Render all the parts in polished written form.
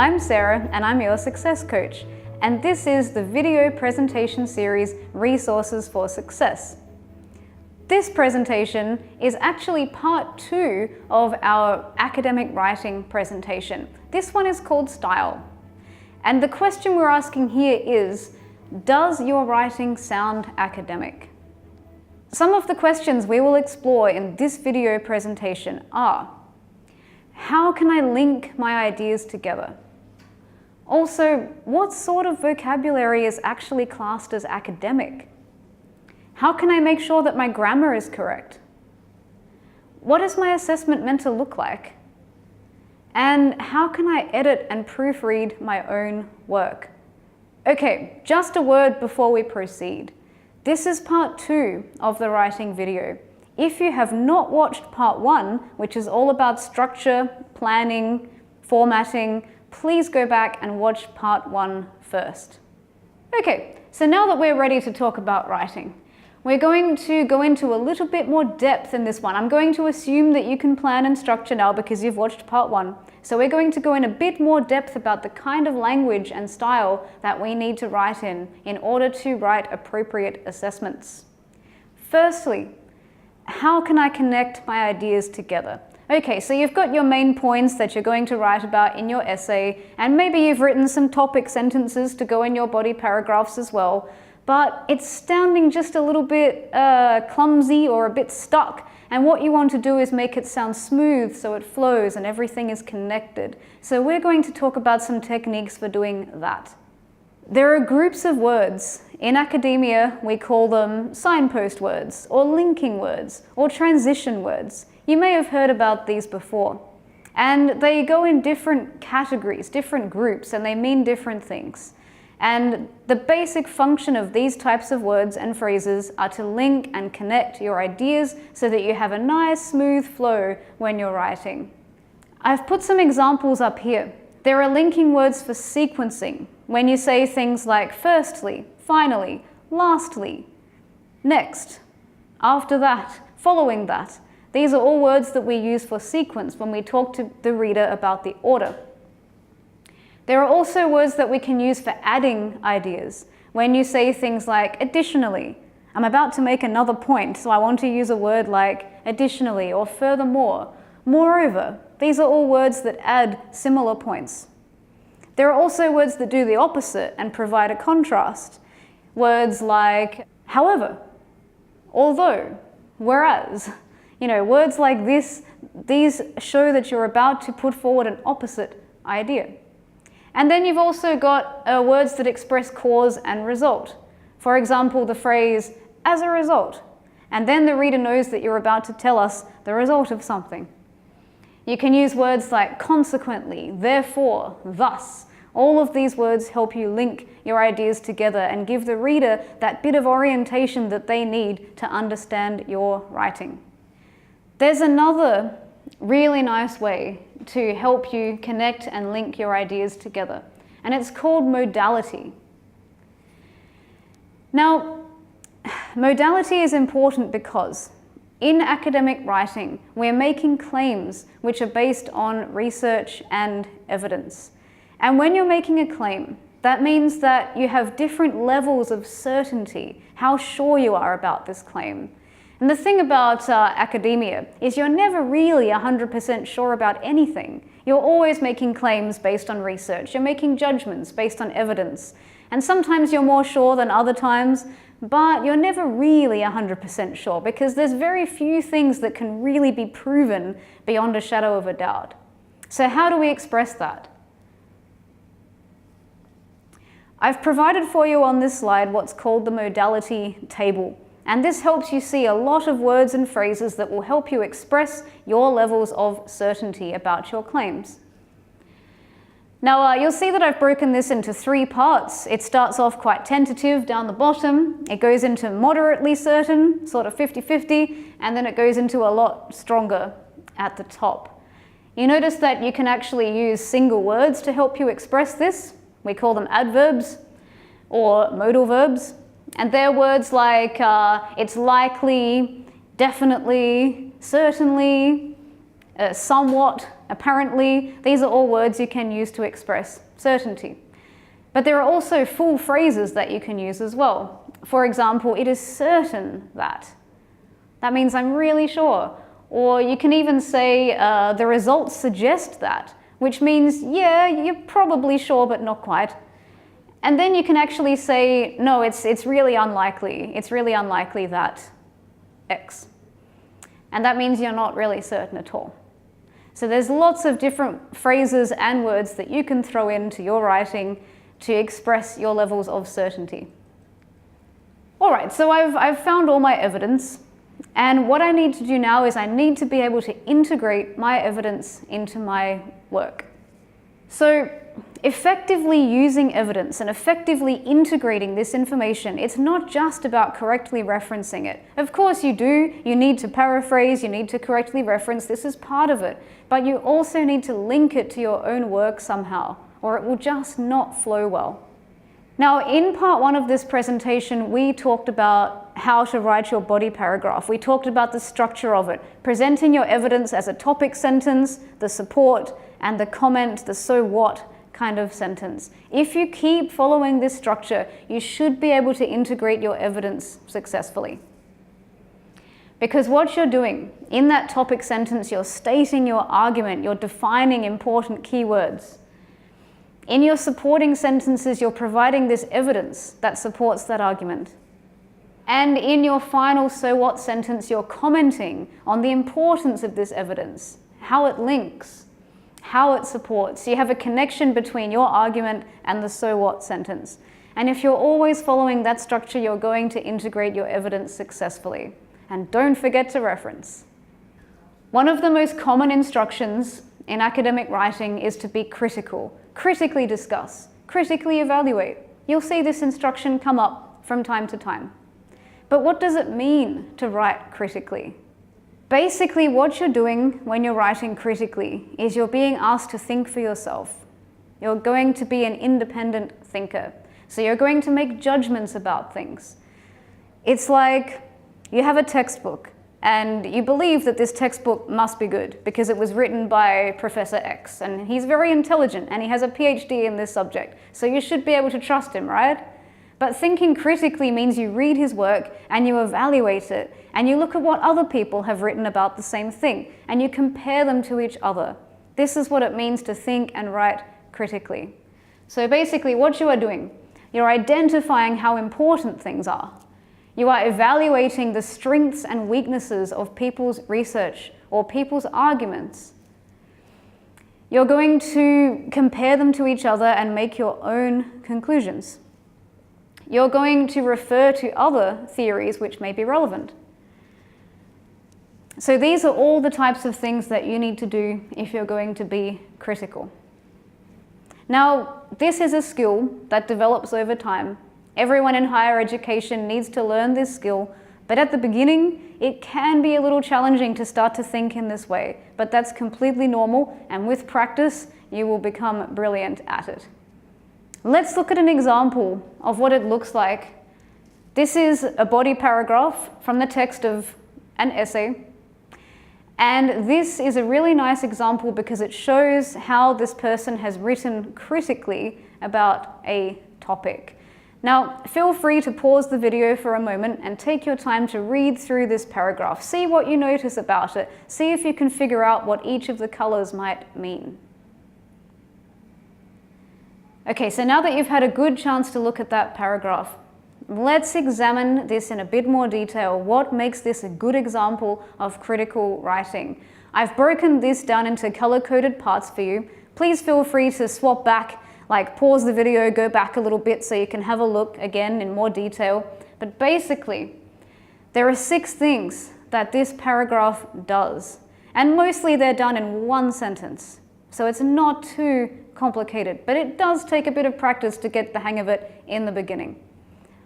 I'm Sarah and I'm your success coach, and this is the video presentation series Resources for Success. This presentation is actually part 2 of our academic writing presentation. This one is called Style. And the question we're asking here is, does your writing sound academic? Some of the questions we will explore in this video presentation are: how can I link my ideas together? Also, what sort of vocabulary is actually classed as academic? How can I make sure that my grammar is correct? What is my assessment meant to look like? And how can I edit and proofread my own work? Okay, just a word before we proceed. This is part 2 of the writing video. If you have not watched part 1, which is all about structure, planning, formatting, please go back and watch part 1 first. Okay, so now that we're ready to talk about writing, we're going to go into a little bit more depth in this one. I'm going to assume that you can plan and structure now because you've watched part 1. So we're going to go in a bit more depth about the kind of language and style that we need to write in order to write appropriate assessments. Firstly, how can I connect my ideas together? Okay, so you've got your main points that you're going to write about in your essay, and maybe you've written some topic sentences to go in your body paragraphs as well, but it's sounding just a little bit clumsy or a bit stuck. And what you want to do is make it sound smooth so it flows and everything is connected. So we're going to talk about some techniques for doing that. There are groups of words. In academia, we call them signpost words, or linking words, or transition words. You may have heard about these before. And they go in different categories, different groups, and they mean different things. And the basic function of these types of words and phrases are to link and connect your ideas so that you have a nice, smooth flow when you're writing. I've put some examples up here. There are linking words for sequencing, when you say things like firstly, finally, lastly, next, after that, following that. These are all words that we use for sequence when we talk to the reader about the order. There are also words that we can use for adding ideas. When you say things like additionally, I'm about to make another point, so I want to use a word like additionally or furthermore, moreover. These are all words that add similar points. There are also words that do the opposite and provide a contrast. Words like however, although, whereas. Words like this, these show that you're about to put forward an opposite idea. And then you've also got words that express cause and result. For example, the phrase, as a result. And then the reader knows that you're about to tell us the result of something. You can use words like consequently, therefore, thus. All of these words help you link your ideas together and give the reader that bit of orientation that they need to understand your writing. There's another really nice way to help you connect and link your ideas together, and it's called modality. Now, modality is important because in academic writing, we're making claims which are based on research and evidence. And when you're making a claim, that means that you have different levels of certainty, how sure you are about this claim. And the thing about academia is you're never really 100% sure about anything. You're always making claims based on research. You're making judgments based on evidence. And sometimes you're more sure than other times, but you're never really 100% sure because there's very few things that can really be proven beyond a shadow of a doubt. So how do we express that? I've provided for you on this slide what's called the modality table. And this helps you see a lot of words and phrases that will help you express your levels of certainty about your claims. Now, you'll see that I've broken this into 3 parts. It starts off quite tentative down the bottom. It goes into moderately certain, sort of 50-50, and then it goes into a lot stronger at the top. You notice that you can actually use single words to help you express this. We call them adverbs or modal verbs. And they're words like it's likely, definitely, certainly, somewhat, apparently. These are all words you can use to express certainty. But there are also full phrases that you can use as well. For example, it is certain that. That means I'm really sure. Or you can even say the results suggest that, which means, yeah, you're probably sure, but not quite. And then you can actually say, no, it's really unlikely. It's really unlikely that X. And that means you're not really certain at all. So there's lots of different phrases and words that you can throw into your writing to express your levels of certainty. All right, so I've found all my evidence. And what I need to do now is I need to be able to integrate my evidence into my work. So effectively using evidence and effectively integrating this information, it's not just about correctly referencing it. Of course you do, you need to paraphrase, you need to correctly reference, this is part of it. But you also need to link it to your own work somehow, or it will just not flow well. Now, in part one of this presentation, we talked about how to write your body paragraph. We talked about the structure of it, presenting your evidence as a topic sentence, the support, and the comment, the so what kind of sentence. If you keep following this structure, you should be able to integrate your evidence successfully. Because what you're doing in that topic sentence, you're stating your argument, you're defining important keywords. In your supporting sentences, you're providing this evidence that supports that argument. And in your final so what sentence, you're commenting on the importance of this evidence, how it links, how it supports. You have a connection between your argument and the so what sentence. And if you're always following that structure, you're going to integrate your evidence successfully. And don't forget to reference. One of the most common instructions in academic writing is to be critical. Critically discuss, critically evaluate. You'll see this instruction come up from time to time. But what does it mean to write critically? Basically, what you're doing when you're writing critically is you're being asked to think for yourself. You're going to be an independent thinker. So you're going to make judgments about things. It's like you have a textbook and you believe that this textbook must be good because it was written by Professor X and he's very intelligent and he has a PhD in this subject, so you should be able to trust him, right? But thinking critically means you read his work and you evaluate it and you look at what other people have written about the same thing and you compare them to each other. This is what it means to think and write critically. So basically what you are doing, you're identifying how important things are. You are evaluating the strengths and weaknesses of people's research or people's arguments. You're going to compare them to each other and make your own conclusions. You're going to refer to other theories which may be relevant. So these are all the types of things that you need to do if you're going to be critical. Now, this is a skill that develops over time. Everyone in higher education needs to learn this skill, but at the beginning, it can be a little challenging to start to think in this way, but that's completely normal, and with practice, you will become brilliant at it. Let's look at an example of what it looks like. This is a body paragraph from the text of an essay, and this is a really nice example because it shows how this person has written critically about a topic. Now, feel free to pause the video for a moment and take your time to read through this paragraph. See what you notice about it. See if you can figure out what each of the colors might mean. Okay, so now that you've had a good chance to look at that paragraph, let's examine this in a bit more detail. What makes this a good example of critical writing? I've broken this down into color-coded parts for you. Please feel free to swap back, like pause the video, go back a little bit so you can have a look again in more detail. But basically, there are 6 things that this paragraph does. And mostly they're done in one sentence. So it's not too complicated, but it does take a bit of practice to get the hang of it in the beginning.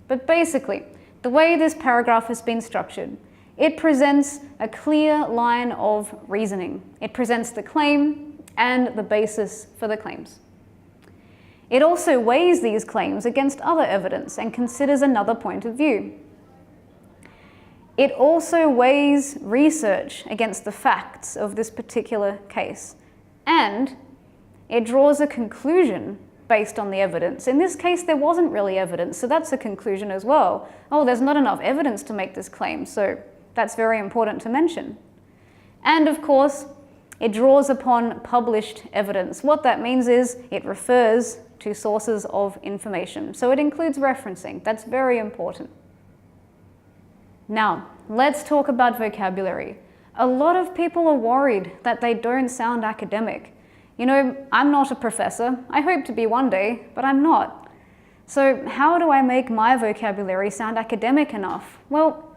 But basically, the way this paragraph has been structured, it presents a clear line of reasoning. It presents the claim and the basis for the claims. It also weighs these claims against other evidence and considers another point of view. It also weighs research against the facts of this particular case, and it draws a conclusion based on the evidence. In this case, there wasn't really evidence, so that's a conclusion as well. Oh, there's not enough evidence to make this claim, so that's very important to mention. And of course, it draws upon published evidence. What that means is it refers to sources of information. So it includes referencing. That's very important. Now, let's talk about vocabulary. A lot of people are worried that they don't sound academic. You know, I'm not a professor. I hope to be one day, but I'm not. So how do I make my vocabulary sound academic enough? Well,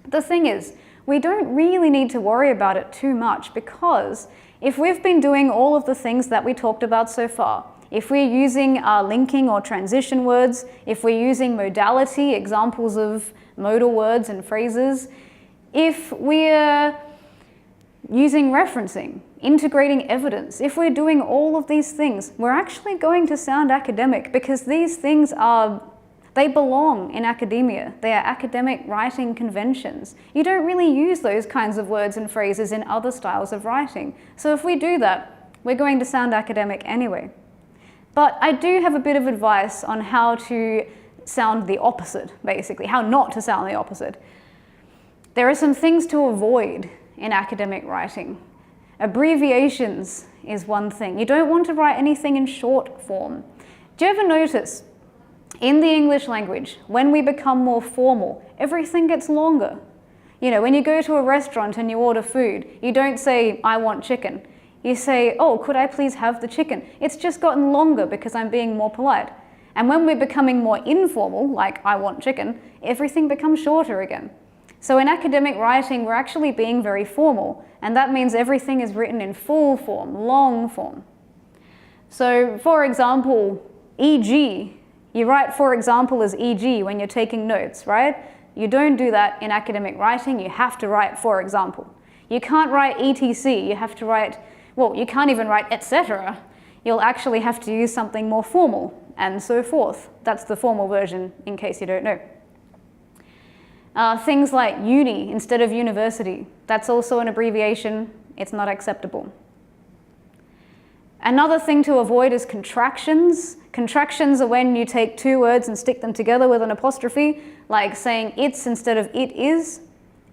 the thing is, we don't really need to worry about it too much, because if we've been doing all of the things that we talked about so far, if we're using linking or transition words, if we're using modality, examples of modal words and phrases, if we're using referencing, integrating evidence, if we're doing all of these things, we're actually going to sound academic, because these things they belong in academia. They are academic writing conventions. You don't really use those kinds of words and phrases in other styles of writing. So if we do that, we're going to sound academic anyway. But I do have a bit of advice on how to sound the opposite, basically, how not to sound the opposite. There are some things to avoid in academic writing. Abbreviations is one thing. You don't want to write anything in short form. Do you ever notice in the English language, when we become more formal, everything gets longer? You know, when you go to a restaurant and you order food, you don't say, "I want chicken." You say, "Oh, could I please have the chicken?" It's just gotten longer because I'm being more polite. And when we're becoming more informal, like "I want chicken," everything becomes shorter again. So in academic writing, we're actually being very formal, and that means everything is written in full form, long form. So for example, e.g., you write "for example" as e.g. when you're taking notes, right? You don't do that in academic writing. You have to write "for example." You can't write etc. You have to write, well, you can't even write etc. You'll actually have to use something more formal, and so forth. That's the formal version, in case you don't know. Things like uni instead of university, that's also an abbreviation. It's not acceptable. Another thing to avoid is contractions. Contractions are when you take two words and stick them together with an apostrophe, like saying "it's" instead of "it is."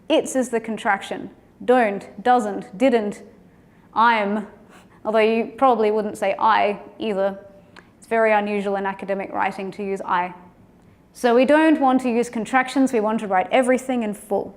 "It's" is the contraction. Don't, doesn't, didn't, I'm, although you probably wouldn't say "I" either. It's very unusual in academic writing to use "I." So we don't want to use contractions, we want to write everything in full.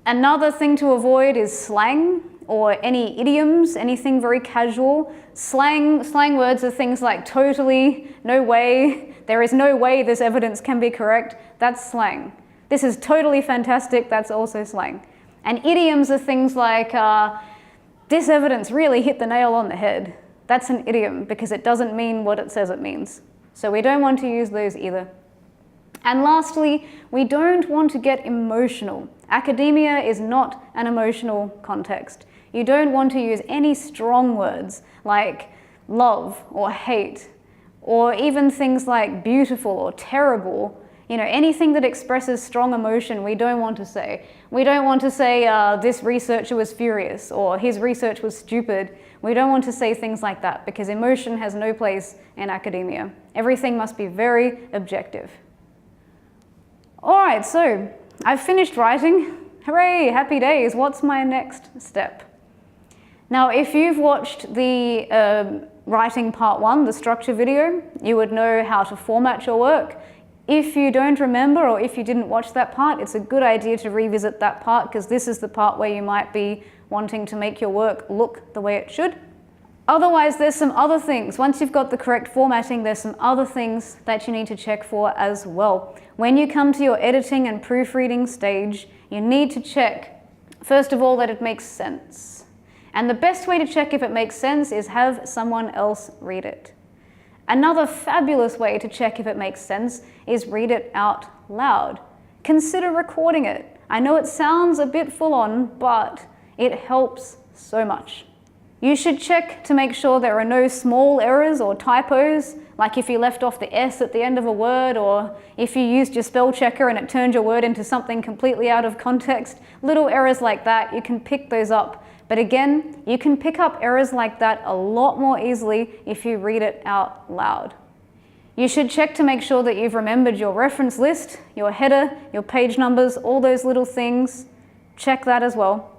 Another thing to avoid is slang or any idioms, anything very casual. Slang words are things like "totally," "no way," "there is no way this evidence can be correct." That's slang. "This is totally fantastic," that's also slang. And idioms are things like "this evidence really hit the nail on the head." That's an idiom because it doesn't mean what it says it means. So we don't want to use those either. And lastly, we don't want to get emotional. Academia is not an emotional context. You don't want to use any strong words like love or hate, or even things like beautiful or terrible. You know, anything that expresses strong emotion, we don't want to say. We don't want to say, "this researcher was furious," or "his research was stupid." We don't want to say things like that because emotion has no place in academia. Everything must be very objective. All right, so I've finished writing. Hooray, happy days. What's my next step? Now, if you've watched the writing part 1, the structure video, you would know how to format your work. If you don't remember, or if you didn't watch that part, it's a good idea to revisit that part, because this is the part where you might be wanting to make your work look the way it should. Otherwise, there's some other things. Once you've got the correct formatting, there's some other things that you need to check for as well. When you come to your editing and proofreading stage, you need to check, first of all, that it makes sense. And the best way to check if it makes sense is have someone else read it. Another fabulous way to check if it makes sense is read it out loud. Consider recording it. I know it sounds a bit full on, but it helps so much. You should check to make sure there are no small errors or typos, like if you left off the S at the end of a word, or if you used your spell checker and it turned your word into something completely out of context. Little errors like that, you can pick those up. But again, you can pick up errors like that a lot more easily if you read it out loud. You should check to make sure that you've remembered your reference list, your header, your page numbers, all those little things. Check that as well.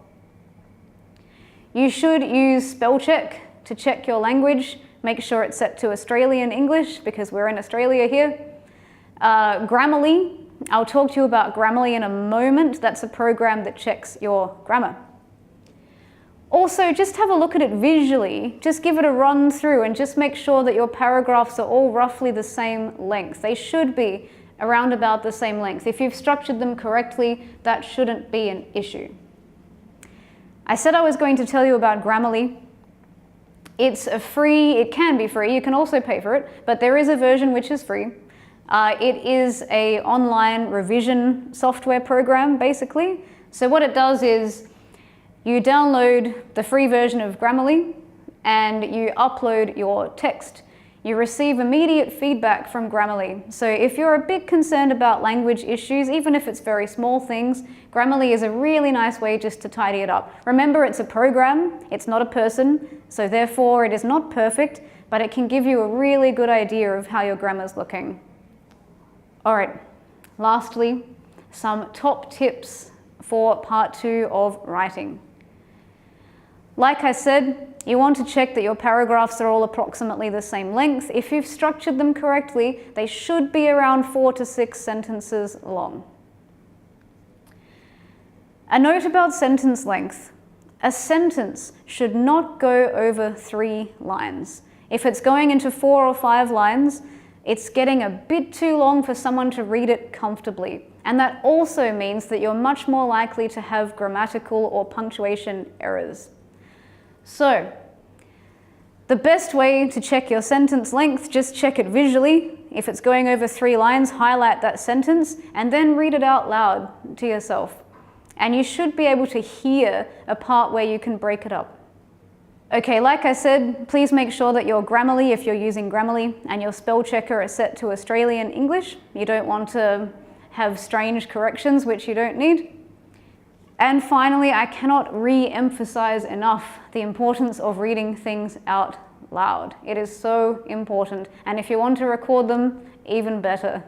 You should use spell check to check your language. Make sure it's set to Australian English because we're in Australia here. Grammarly, I'll talk to you about Grammarly in a moment. That's a program that checks your grammar. Also, just have a look at it visually. Just give it a run through and just make sure that your paragraphs are all roughly the same length. They should be around about the same length. If you've structured them correctly, that shouldn't be an issue. I said I was going to tell you about Grammarly. It's it can be free, you can also pay for it, but there is a version which is free. It is an online revision software program, basically. So what it does is you download the free version of Grammarly and you upload your text. You receive immediate feedback from Grammarly. So if you're a bit concerned about language issues, even if it's very small things, Grammarly is a really nice way just to tidy it up. Remember, it's a program, it's not a person, so therefore it is not perfect, but it can give you a really good idea of how your grammar's looking. All right, lastly, some top tips for part 2 of writing. Like I said, you want to check that your paragraphs are all approximately the same length. If you've structured them correctly, they should be around 4 to 6 sentences long. A note about sentence length. A sentence should not go over 3 lines. If it's going into 4 or 5 lines, it's getting a bit too long for someone to read it comfortably. And that also means that you're much more likely to have grammatical or punctuation errors. So, the best way to check your sentence length, just check it visually. If it's going over 3 lines, highlight that sentence and then read it out loud to yourself. And you should be able to hear a part where you can break it up. Okay, like I said, please make sure that your Grammarly, if you're using Grammarly, and your spell checker are set to Australian English. You don't want to have strange corrections, which you don't need. And finally, I cannot re-emphasize enough the importance of reading things out loud. It is so important, and if you want to record them, even better.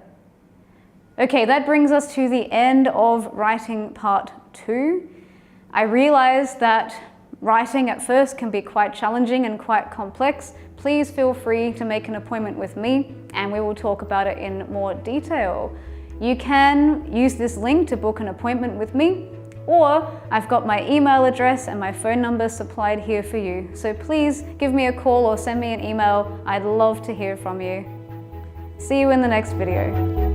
Okay, that brings us to the end of writing part 2. I realize that writing at first can be quite challenging and quite complex. Please feel free to make an appointment with me, and we will talk about it in more detail. You can use this link to book an appointment with me, or I've got my email address and my phone number supplied here for you. So please give me a call or send me an email. I'd love to hear from you. See you in the next video.